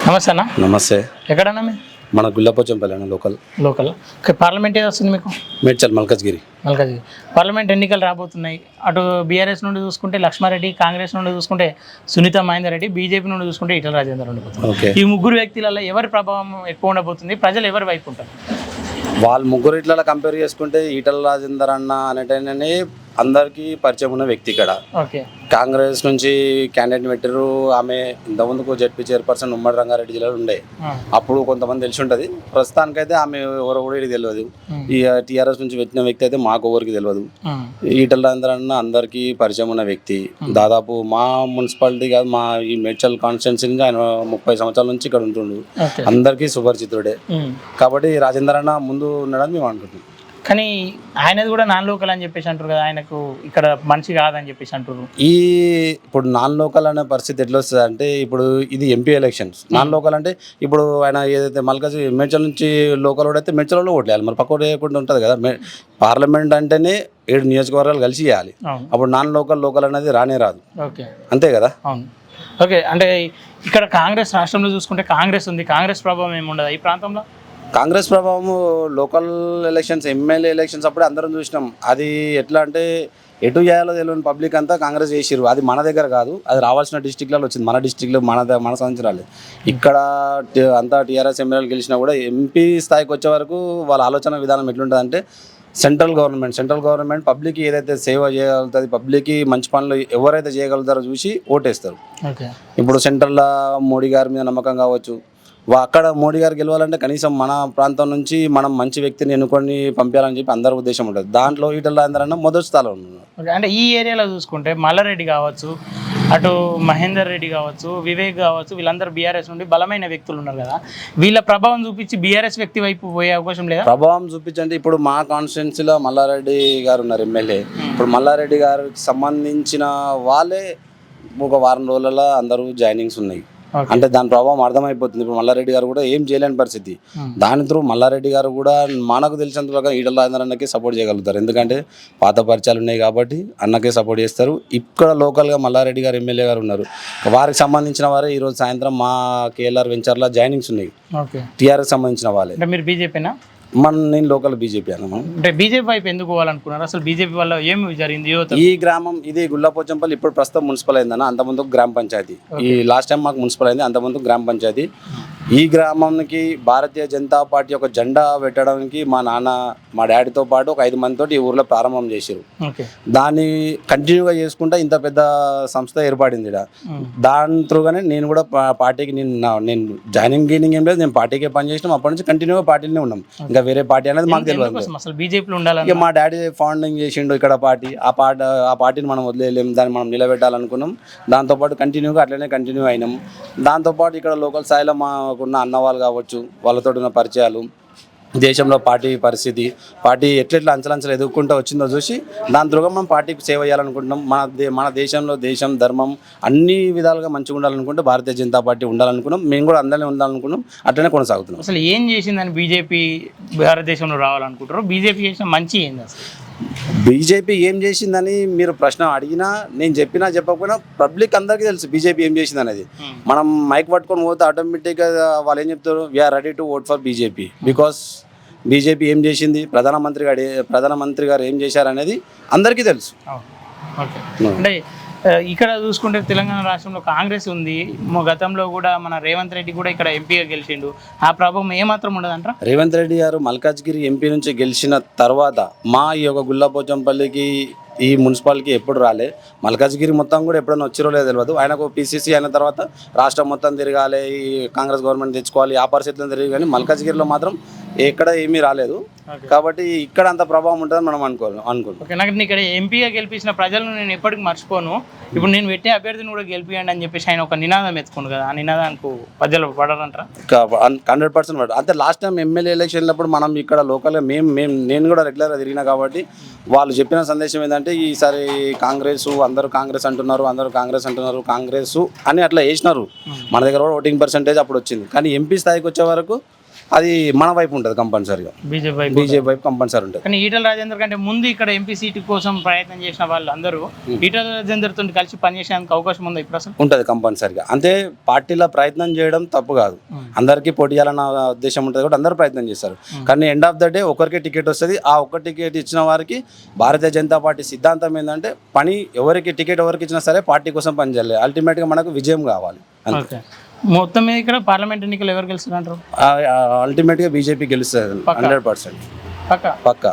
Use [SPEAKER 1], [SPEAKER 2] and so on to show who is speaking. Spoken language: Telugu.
[SPEAKER 1] నమస్తే అన్న.
[SPEAKER 2] నమస్తే.
[SPEAKER 1] ఎక్కడన్నా మీ
[SPEAKER 2] మన గుల్లపోచంపల్లి అన్న లోకల్
[SPEAKER 1] లోకల్ పార్లమెంట్ ఏది వస్తుంది మీకు?
[SPEAKER 2] మేడ్చల్ మల్కజ్గిరి.
[SPEAKER 1] మల్కాజ్గిరి పార్లమెంట్ ఎన్నికలు రాబోతున్నాయి. అటు బీఆర్ఎస్ నుండి చూసుకుంటే లక్ష్మారెడ్డి, కాంగ్రెస్ నుండి చూసుకుంటే సునీత మహేందర్ రెడ్డి, బీజేపీ నుండి చూసుకుంటే ఈటల రాజేందర్ ఉండిపోతుంది. ఈ ముగ్గురు వ్యక్తులలో ఎవరి ప్రభావం ఎక్కువ ఉండబోతుంది? ప్రజలు ఎవరి వైపు ఉంటారు?
[SPEAKER 2] వాళ్ళ ముగ్గురు ఇట్లా కంపేర్ చేసుకుంటే ఈటల రాజేందర్ అన్న అనేటనే అందరికీ పరిచయం ఉన్న వ్యక్తి. ఇక్కడ
[SPEAKER 1] ఓకే,
[SPEAKER 2] కాంగ్రెస్ నుంచి క్యాండిడేట్ పెట్టారు. ఆమె ఇంతకుముందుకు జడ్పీ చైర్పర్సన్ ఉమ్మడి రంగారెడ్డి జిల్లాలో ఉండే. అప్పుడు కొంతమంది తెలిసి ఉంటుంది. ప్రస్తుతానికైతే ఆమె ఎవరో కూడా ఇది తెలియదు. ఈ టీఆర్ఎస్ నుంచి పెట్టిన వ్యక్తి అయితే మాకు ఎవరికి తెలియదు. ఈటల రాజేందర్ అన్న అందరికీ పరిచయం ఉన్న వ్యక్తి. దాదాపు మా మున్సిపాలిటీ కాదు, మా ఈ మేడ్చల్ కాన్స్టిట్యున్సీ నుంచి ఆయన 30 సంవత్సరాల నుంచి ఇక్కడ ఉంటుండు. అందరికీ సుపరిచితుడే. కాబట్టి రాజేందర్ అన్న ముందు ఉన్నాడని మేము అనుకుంటున్నాం.
[SPEAKER 1] కానీ ఆయనది కూడా నాన్ లోకల్ అని చెప్పేసి అంటారు కదా, ఆయనకు ఇక్కడ మనిషి కాదని చెప్పేసి అంటారు.
[SPEAKER 2] ఇప్పుడు నాన్ లోకల్ అనే పరిస్థితి ఎట్లా వస్తుంది అంటే, ఇప్పుడు ఇది ఎంపీ ఎలక్షన్స్. నాన్ లోకల్ అంటే ఇప్పుడు ఆయన ఏదైతే మేడ్చల్ నుంచి లోకల్ అయితే మేడ్చల్లో ఓట్లేయాలి. మరి పక్క వేయకుండా ఉంటుంది కదా. పార్లమెంట్ అంటేనే 7 నియోజకవర్గాలు కలిసి చేయాలి. అప్పుడు నాన్ లోకల్ అనేది రానే రాదు.
[SPEAKER 1] ఓకే,
[SPEAKER 2] అంతే కదా.
[SPEAKER 1] అవును. ఓకే, అంటే ఇక్కడ కాంగ్రెస్ రాష్ట్రంలో చూసుకుంటే కాంగ్రెస్ ఉంది. కాంగ్రెస్ ప్రభావం ఏముండదు ఈ ప్రాంతంలో?
[SPEAKER 2] కాంగ్రెస్ ప్రభావం లోకల్ ఎలక్షన్స్, ఎమ్మెల్యే ఎలక్షన్స్ అప్పుడే అందరం చూసినాం. అది ఎట్లా అంటే ఎటు చేయాలో తెలియని పబ్లిక్ అంతా కాంగ్రెస్ చేసిరు. అది మన దగ్గర కాదు, అది రావాల్సిన డిస్టిక్లలో వచ్చింది. మన డిస్టిక్లో మన సంవత్సరాలు ఇక్కడ అంతా టీఆర్ఎస్ ఎమ్మెల్యేలు గెలిచినా కూడా ఎంపీ స్థాయికి వచ్చే వరకు వాళ్ళ ఆలోచన విధానం ఎట్లుంటుంది అంటే, సెంట్రల్ గవర్నమెంట్ పబ్లిక్కి ఏదైతే సేవ చేయగలుగుతుంది, పబ్లిక్కి మంచి పనులు ఎవరైతే చేయగలుగుతారో చూసి ఓటేస్తారు. ఇప్పుడు సెంట్రల్లో మోడీ గారి మీద నమ్మకం కావచ్చు. అక్కడ మోడీ గారు గెలవాలంటే కనీసం మన ప్రాంతం నుంచి మనం మంచి వ్యక్తిని ఎన్నుకొని పంపించాలని చెప్పి అందరి ఉద్దేశం ఉంటుంది. దాంట్లో ఈటల రాజేందర్ అన్న మొదటి స్థానంలో ఉన్నారు.
[SPEAKER 1] అంటే ఈ ఏరియాలో చూసుకుంటే మల్లారెడ్డి కావచ్చు, అటు మహేందర్ రెడ్డి కావచ్చు, వివేక్ కావచ్చు, వీళ్ళందరూ బీఆర్ఎస్ నుండి బలమైన వ్యక్తులు ఉన్నారు కదా. వీళ్ళ ప్రభావం చూపించి బీఆర్ఎస్ వ్యక్తి వైపు పోయే అవకాశం లేదా?
[SPEAKER 2] ప్రభావం చూపించంటే ఇప్పుడు మా కాన్స్టిట్యున్సీలో మల్లారెడ్డి గారు ఉన్నారు ఎమ్మెల్యే. ఇప్పుడు మల్లారెడ్డి గారికి సంబంధించిన వాళ్ళే ఒక వారం రోజులలో అందరూ జాయినింగ్స్ ఉన్నాయి. అంటే దాని ప్రభావం అర్థమైపోతుంది. ఇప్పుడు మల్లారెడ్డి గారు కూడా ఏం చేయలేని పరిస్థితి. దాని త్రూ మల్లారెడ్డి గారు కూడా మనకు తెలిసినంత ప్రకారం ఈటల రాజేందర్ అన్నకే సపోర్ట్ చేయగలుగుతారు. ఎందుకంటే పాత పరిచయాలు ఉన్నాయి కాబట్టి అన్నకే సపోర్ట్ చేస్తారు. ఇక్కడ లోకల్గా మల్లారెడ్డి గారు ఎమ్మెల్యే గారు ఉన్నారు. వారికి సంబంధించిన వారే ఈరోజు సాయంత్రం మా కేఎల్ఆర్ వెంచర్లో జాయినింగ్స్ ఉన్నాయి. టీఆర్ఎస్ సంబంధించిన వాళ్ళే.
[SPEAKER 1] మీరు బీజేపీనా?
[SPEAKER 2] నేను లోకల్ బీజేపీ అన్న.
[SPEAKER 1] అంటే బీజేపీ వైపు ఎందుకు పోవాలనుకున్నారు? అసలు బీజేపీ వల్ల ఏమి జరిగింది?
[SPEAKER 2] ఈ గ్రామం ఇది గుల్లపోచంపల్లి ఇప్పుడు ప్రస్తుతం మున్సిపల్ అయిందన్న. అంతకుముందు గ్రామ పంచాయతీ. ఈ లాస్ట్ టైం మాకు మున్సిపల్ అయింది, అంతకుముందు గ్రామ పంచాయతీ. ఈ గ్రామానికి భారతీయ జనతా పార్టీ ఒక జెండా పెట్టడానికి మా డాడీతో పాటు ఒక 5 మందితో ఈ ఊర్లో ప్రారంభం చేశారు. దాన్ని కంటిన్యూగా చేసుకుంటా ఇంత పెద్ద సంస్థ ఏర్పడింది. దాని త్రూగానే నేను కూడా పార్టీకి నేను జాయినింగ్ ఏం లేదు, నేను పార్టీకే పనిచేసినాం. అప్పటి నుంచి కంటిన్యూగా పార్టీలోనే ఉన్నాం. ఇంకా వేరే పార్టీ అనేది మాకు తెలియదు.
[SPEAKER 1] అసలు బీజేపీలో ఉండాలి.
[SPEAKER 2] ఇక మా డాడీ ఫౌండింగ్ చేసిండు ఇక్కడ పార్టీ. ఆ పార్టీని మనం వదిలేయలేము, దాన్ని మనం నిలబెట్టాలనుకున్నాం. దాంతోపాటు కంటిన్యూగా అట్లనే కంటిన్యూ అయినాం. దాంతోపాటు ఇక్కడ లోకల్ స్థాయిలో మాకున్న అన్నవాళ్ళు కావచ్చు, వాళ్ళతో ఉన్న పరిచయాలు, దేశంలో పార్టీ పరిస్థితి, పార్టీ ఎట్లెట్లా అంచలంచలు ఎదుర్కొంటూ వచ్చిందో చూసి దాని ద్వారా మనం పార్టీకి సేవ చేయాలనుకుంటున్నాం. మన దేశంలో దేశం ధర్మం అన్ని విధాలుగా మంచిగా ఉండాలనుకుంటే భారతీయ జనతా పార్టీ ఉండాలనుకున్నాం. మేము కూడా అందరినీ ఉండాలనుకున్నాం. అట్లనే కొనసాగుతున్నాం.
[SPEAKER 1] అసలు ఏం చేసిందని బీజేపీ భారతదేశంలో రావాలనుకుంటారు? బీజేపీ చేసిన మంచి ఏంది? అసలు
[SPEAKER 2] బీజేపీ ఏం చేసిందని మీరు ప్రశ్న అడిగినా నేను చెప్పినా చెప్పకపోయినా పబ్లిక్ అందరికీ తెలుసు బీజేపీ ఏం చేసింది అనేది. మనం మైక్ పట్టుకొని పోతే ఆటోమేటిక్గా వాళ్ళు ఏం చెప్తారు, we are ready to vote for BJP. Because BJP ఏం చేసింది, ప్రధానమంత్రి గారు ఏం చేశారు అనేది అందరికీ తెలుసు.
[SPEAKER 1] అంటే ఇక్కడ చూసుకుంటే తెలంగాణ రాష్ట్రంలో కాంగ్రెస్ ఉంది. గతంలో కూడా మన రేవంత్ రెడ్డి కూడా ఇక్కడ ఎంపీగా గెలిచిండు. ఆ ప్రభావం ఏమాత్రం ఉండదంటారా?
[SPEAKER 2] రేవంత్ రెడ్డి గారు మల్కాజ్గిరి ఎంపీ నుంచి గెలిచిన తర్వాత మా ఈ యొక్క గుల్లపోచంపల్లికి ఈ మున్సిపాలిటీకి ఎప్పుడు రాలే. మల్కాజ్గిరి మొత్తం కూడా ఎప్పుడైనా వచ్చిరో లేదో తెలియదు. ఆయనకు పీసీసీ అయిన తర్వాత రాష్ట్రం మొత్తం తిరగాలి, ఈ కాంగ్రెస్ గవర్నమెంట్ తెచ్చుకోవాలి, ఆ పరిస్థితుల్లో తిరిగి, కానీ మల్కాజ్గిరిలో మాత్రం ఎక్కడ ఏమీ రాలేదు. కాబట్టి ఇక్కడ అంత ప్రభావం ఉంటుందని మనం అనుకుంటాం.
[SPEAKER 1] నాకు ఇక్కడ ఎంపీగా గెలిపించిన ప్రజలను నేను ఎప్పటికీ మర్చిపోను. ఇప్పుడు నేను పెట్టే అభ్యర్థిని కూడా గెలిపియండి అని చెప్పేసి ఆయన ఒక నినాదం ఎత్తుకుండు కదా, ఆ నినాదానికి ప్రజలు పడారంటారా?
[SPEAKER 2] 100% పడరు. అంతే. లాస్ట్ టైం ఎమ్మెల్యే ఎలక్షన్లప్పుడు మనం ఇక్కడ లోకల్గా నేను కూడా రెగ్యులర్గా తిరిగినా కాబట్టి వాళ్ళు చెప్పిన సందేశం ఏంటంటే, ఈసారి అందరూ కాంగ్రెస్ అంటున్నారు కాంగ్రెస్ అని అట్లా వేసినారు. మన దగ్గర కూడా ఓటింగ్ పర్సెంటేజ్ అప్పుడు వచ్చింది. కానీ ఎంపీ స్థాయికి వచ్చే వరకు అది మన వైపు ఉంటుంది కంపల్సరీగా, బీజేపీ వైపు కంపల్సరీ ఉంటుంది.
[SPEAKER 1] కానీ ఈటల రాజేందర్ కంటే ముందు ఇక్కడ ఎంపీ సీటు కోసం ప్రయత్నం చేసిన వాళ్ళు అందరూ ఈటల రాజేందర్ తోటి కలిసి పనిచేసేందుకు అవకాశం ఉందా ఇప్పుడు అసలు?
[SPEAKER 2] ఉంటుంది కంపల్సరీగా. అంతే పార్టీలో ప్రయత్నం చేయడం తప్పు కాదు, అందరికీ పోటీ చేయాలన్న ఉద్దేశం ఉంటుంది కూడా అందరూ ప్రయత్నం చేస్తారు. కానీ ఎండ్ ఆఫ్ ద డే ఒకరికి టికెట్ వస్తుంది, ఆ ఒక్క టికెట్ ఇచ్చిన వారికి భారతీయ జనతా పార్టీ సిద్ధాంతం ఏంటంటే పని ఎవరికి టికెట్ ఎవరికి ఇచ్చినా సరే పార్టీ కోసం పని చేయాలి, అల్టిమేట్గా మనకు విజయం కావాలి.
[SPEAKER 1] మొత్తం మీద ఇక్కడ పార్లమెంట్ ఎన్నికలు ఎవరు గెలుస్తారు అంటారు?
[SPEAKER 2] అల్టిమేట్గా బీజేపీ గెలుస్తుంది 100%.
[SPEAKER 1] పక్కా.
[SPEAKER 2] పక్కా.